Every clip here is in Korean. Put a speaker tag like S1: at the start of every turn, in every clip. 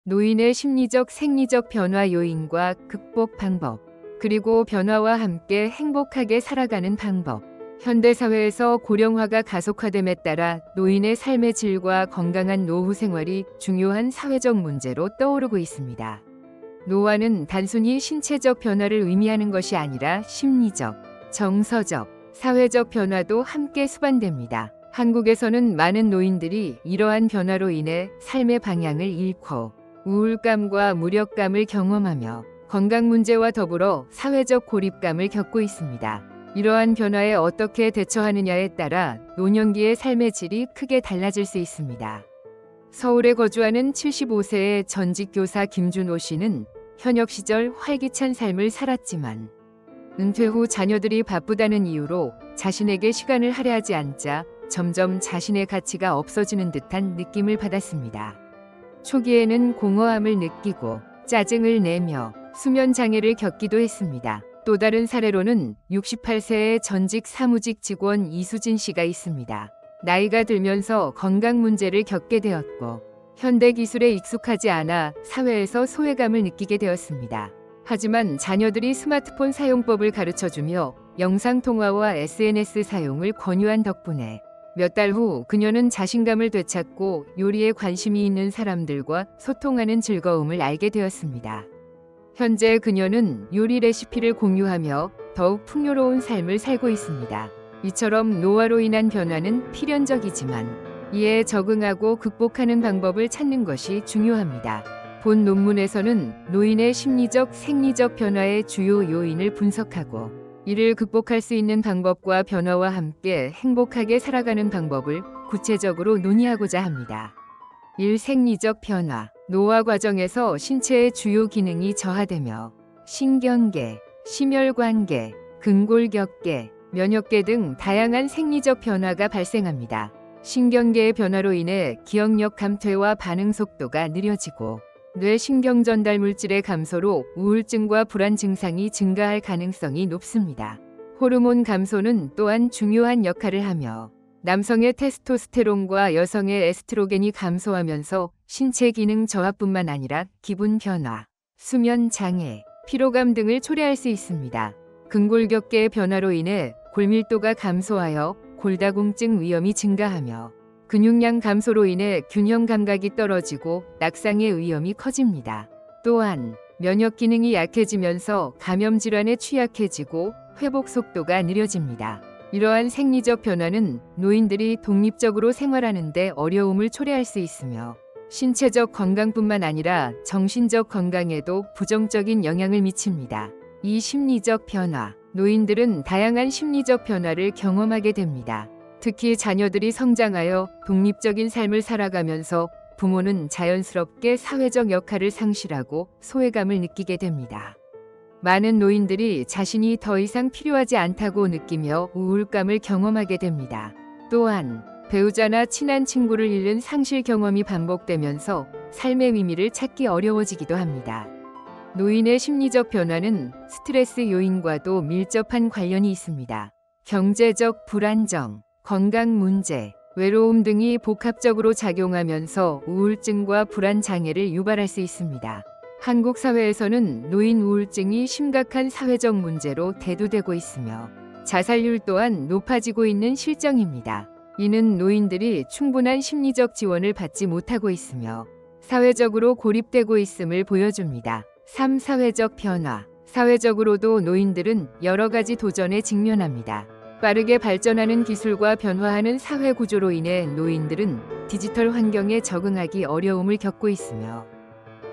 S1: 노인의 심리적, 생리적 변화 요인과 극복 방법, 그리고 변화와 함께 행복하게 살아가는 방법. 현대사회에서 고령화가 가속화됨에 따라 노인의 삶의 질과 건강한 노후 생활이 중요한 사회적 문제로 떠오르고 있습니다. 노화는 단순히 신체적 변화를 의미하는 것이 아니라 심리적, 정서적, 사회적 변화도 함께 수반됩니다. 한국에서는 많은 노인들이 이러한 변화로 인해 삶의 방향을 잃고 우울감과 무력감을 경험하며 건강 문제와 더불어 사회적 고립감을 겪고 있습니다. 이러한 변화에 어떻게 대처하느냐에 따라 노년기의 삶의 질이 크게 달라질 수 있습니다. 서울에 거주하는 75세의 전직 교사 김준호 씨는 현역 시절 활기찬 삶을 살았지만 은퇴 후 자녀들이 바쁘다는 이유로 자신에게 시간을 할애하지 않자 점점 자신의 가치가 없어지는 듯한 느낌을 받았습니다. 초기에는 공허함을 느끼고 짜증을 내며 수면 장애를 겪기도 했습니다. 또 다른 사례로는 68세의 전직 사무직 직원 이수진 씨가 있습니다. 나이가 들면서 건강 문제를 겪게 되었고 현대 기술에 익숙하지 않아 사회에서 소외감을 느끼게 되었습니다. 하지만 자녀들이 스마트폰 사용법을 가르쳐주며 영상통화와 SNS 사용을 권유한 덕분에 몇 달 후 그녀는 자신감을 되찾고 요리에 관심이 있는 사람들과 소통하는 즐거움을 알게 되었습니다. 현재 그녀는 요리 레시피를 공유하며 더욱 풍요로운 삶을 살고 있습니다. 이처럼 노화로 인한 변화는 필연적이지만 이에 적응하고 극복하는 방법을 찾는 것이 중요합니다. 본 논문에서는 노인의 심리적, 생리적 변화의 주요 요인을 분석하고 이를 극복할 수 있는 방법과 변화와 함께 행복하게 살아가는 방법을 구체적으로 논의하고자 합니다. 1. 생리적 변화. 노화 과정에서 신체의 주요 기능이 저하되며 신경계, 심혈관계, 근골격계, 면역계 등 다양한 생리적 변화가 발생합니다. 신경계의 변화로 인해 기억력 감퇴와 반응 속도가 느려지고 뇌신경 전달 물질의 감소로 우울증과 불안 증상이 증가할 가능성이 높습니다. 호르몬 감소는 또한 중요한 역할을 하며 남성의 테스토스테론과 여성의 에스트로겐이 감소하면서 신체 기능 저하뿐만 아니라 기분 변화, 수면 장애, 피로감 등을 초래할 수 있습니다. 근골격계의 변화로 인해 골밀도가 감소하여 골다공증 위험이 증가하며 근육량 감소로 인해 균형 감각이 떨어지고 낙상의 위험이 커집니다. 또한 면역 기능이 약해지면서 감염 질환에 취약해지고 회복 속도가 느려집니다. 이러한 생리적 변화는 노인들이 독립적으로 생활하는 데 어려움을 초래할 수 있으며 신체적 건강뿐만 아니라 정신적 건강에도 부정적인 영향을 미칩니다. 이 심리적 변화. 노인들은 다양한 심리적 변화를 경험하게 됩니다. 특히 자녀들이 성장하여 독립적인 삶을 살아가면서 부모는 자연스럽게 사회적 역할을 상실하고 소외감을 느끼게 됩니다. 많은 노인들이 자신이 더 이상 필요하지 않다고 느끼며 우울감을 경험하게 됩니다. 또한 배우자나 친한 친구를 잃는 상실 경험이 반복되면서 삶의 의미를 찾기 어려워지기도 합니다. 노인의 심리적 변화는 스트레스 요인과도 밀접한 관련이 있습니다. 경제적 불안정, 건강 문제, 외로움 등이 복합적으로 작용하면서 우울증과 불안 장애를 유발할 수 있습니다. 한국 사회에서는 노인 우울증이 심각한 사회적 문제로 대두되고 있으며 자살률 또한 높아지고 있는 실정입니다. 이는 노인들이 충분한 심리적 지원을 받지 못하고 있으며 사회적으로 고립되고 있음을 보여줍니다. 3. 사회적 변화. 사회적으로도 노인들은 여러 가지 도전에 직면합니다. 빠르게 발전하는 기술과 변화하는 사회 구조로 인해 노인들은 디지털 환경에 적응하기 어려움을 겪고 있으며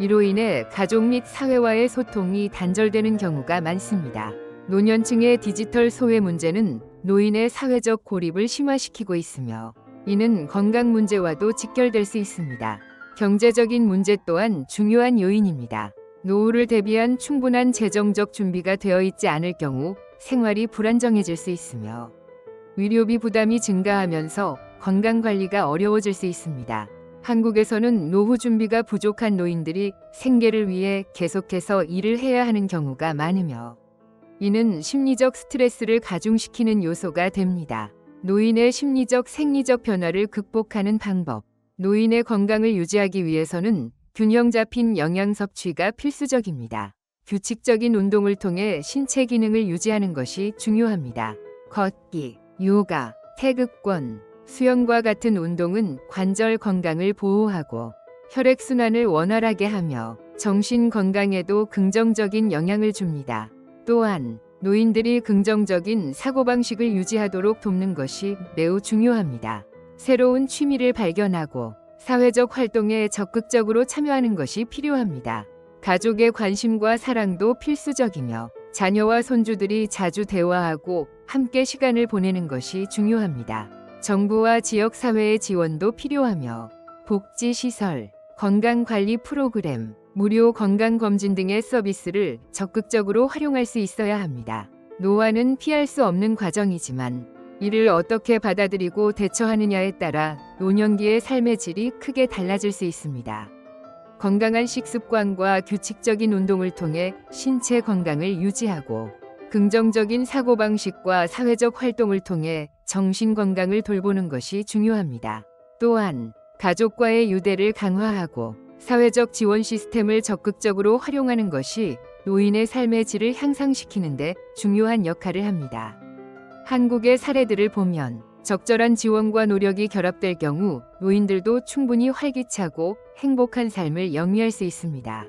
S1: 이로 인해 가족 및 사회와의 소통이 단절되는 경우가 많습니다. 노년층의 디지털 소외 문제는 노인의 사회적 고립을 심화시키고 있으며 이는 건강 문제와도 직결될 수 있습니다. 경제적인 문제 또한 중요한 요인입니다. 노후를 대비한 충분한 재정적 준비가 되어 있지 않을 경우 생활이 불안정해질 수 있으며 의료비 부담이 증가하면서 건강관리가 어려워질 수 있습니다. 한국에서는 노후 준비가 부족한 노인들이 생계를 위해 계속해서 일을 해야 하는 경우가 많으며 이는 심리적 스트레스를 가중시키는 요소가 됩니다. 노인의 심리적, 생리적 변화를 극복하는 방법. 노인의 건강을 유지하기 위해서는 균형 잡힌 영양 섭취가 필수적입니다. 규칙적인 운동을 통해 신체 기능을 유지하는 것이 중요합니다. 걷기, 요가, 태극권, 수영과 같은 운동은 관절 건강을 보호하고 혈액순환을 원활하게 하며 정신 건강에도 긍정적인 영향을 줍니다. 또한 노인들이 긍정적인 사고방식을 유지하도록 돕는 것이 매우 중요합니다. 새로운 취미를 발견하고 사회적 활동에 적극적으로 참여하는 것이 필요합니다. 가족의 관심과 사랑도 필수적이며 자녀와 손주들이 자주 대화하고 함께 시간을 보내는 것이 중요합니다. 정부와 지역사회의 지원도 필요하며 복지시설, 건강관리 프로그램, 무료 건강검진 등의 서비스를 적극적으로 활용할 수 있어야 합니다. 노화는 피할 수 없는 과정이지만 이를 어떻게 받아들이고 대처하느냐에 따라 노년기의 삶의 질이 크게 달라질 수 있습니다. 건강한 식습관과 규칙적인 운동을 통해 신체 건강을 유지하고 긍정적인 사고방식과 사회적 활동을 통해 정신 건강을 돌보는 것이 중요합니다. 또한 가족과의 유대를 강화하고 사회적 지원 시스템을 적극적으로 활용하는 것이 노인의 삶의 질을 향상시키는 데 중요한 역할을 합니다. 한국의 사례들을 보면 적절한 지원과 노력이 결합될 경우 노인들도 충분히 활기차고 행복한 삶을 영위할 수 있습니다.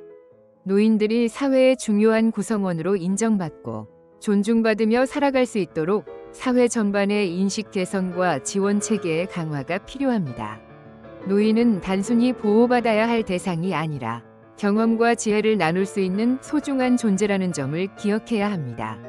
S1: 노인들이 사회의 중요한 구성원으로 인정받고 존중받으며 살아갈 수 있도록 사회 전반의 인식 개선과 지원 체계의 강화가 필요합니다. 노인은 단순히 보호받아야 할 대상이 아니라 경험과 지혜를 나눌 수 있는 소중한 존재라는 점을 기억해야 합니다.